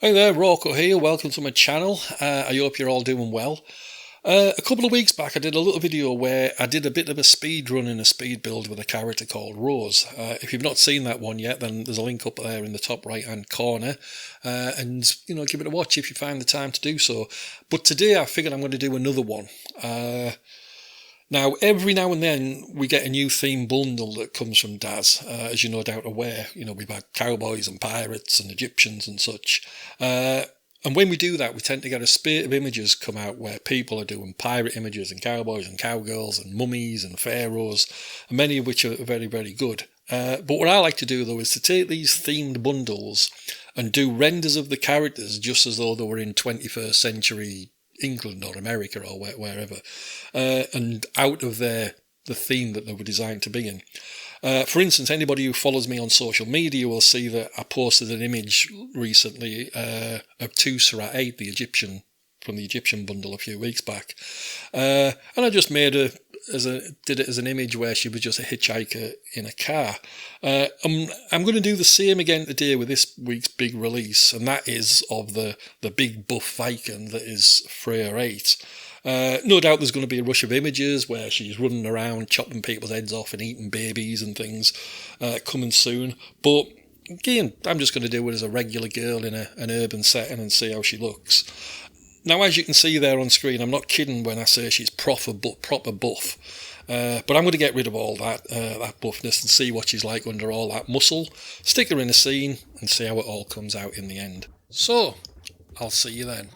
Hey there, Rocco here. Welcome to my channel. I hope you're all doing well. A couple of weeks back, I did a little video where I did a bit of a speed run in a speed build with a character called Rose. If you've not seen that one yet, then there's a link up there in the top right-hand corner, and give it a watch if you find the time to do so. But today, I figured I'm going to do another one. Now, every now and then we get a new theme bundle that comes from Daz, as you're no doubt aware. We've had cowboys and pirates and Egyptians and such. And when we do that, we tend to get a spate of images come out where people are doing pirate images and cowboys and cowgirls and mummies and pharaohs, many of which are very, very good. But what I like to do, though, is to take these themed bundles and do renders of the characters just as though they were in 21st century England or America or wherever, and out of the theme that they were designed to be in. For instance, anybody who follows me on social media will see that I posted an image recently of Tusarat 8, the Egyptian, from the Egyptian bundle a few weeks back, and I just made did it as an image where she was just a hitchhiker in a car. I'm going to do the same again today with this week's big release, and that is of the big buff Viking that is Freja 8. No doubt there's going to be a rush of images where she's running around chopping people's heads off and eating babies and things coming soon, but again, I'm just going to do it as a regular girl in an urban setting and see how she looks. Now, as you can see there on screen, I'm not kidding when I say she's proper buff. But I'm going to get rid of all that buffness and see what she's like under all that muscle, stick her in a scene and see how it all comes out in the end. So, I'll see you then.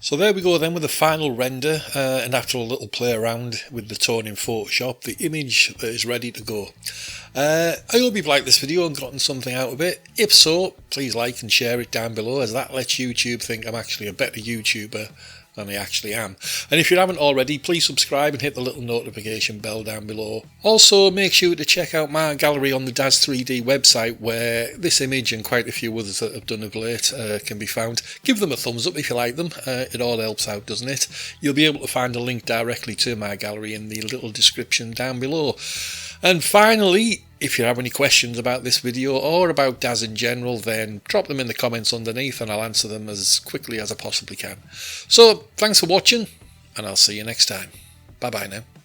So there we go then with the final render, and after a little play around with the tone in Photoshop, the image is ready to go. I hope you've liked this video and gotten something out of it. If so, please like and share it down below, as that lets YouTube think I'm actually a better YouTuber than I actually am. And if you haven't already, please subscribe and hit the little notification bell down below. Also, make sure to check out my gallery on the Daz 3D website, where this image and quite a few others that I've done of late can be found. Give them a thumbs up if you like them, it all helps out, doesn't it? You'll be able to find a link directly to my gallery in the little description down below. And finally, if you have any questions about this video or about Daz in general, then drop them in the comments underneath and I'll answer them as quickly as I possibly can. So, thanks for watching, and I'll see you next time. Bye bye now.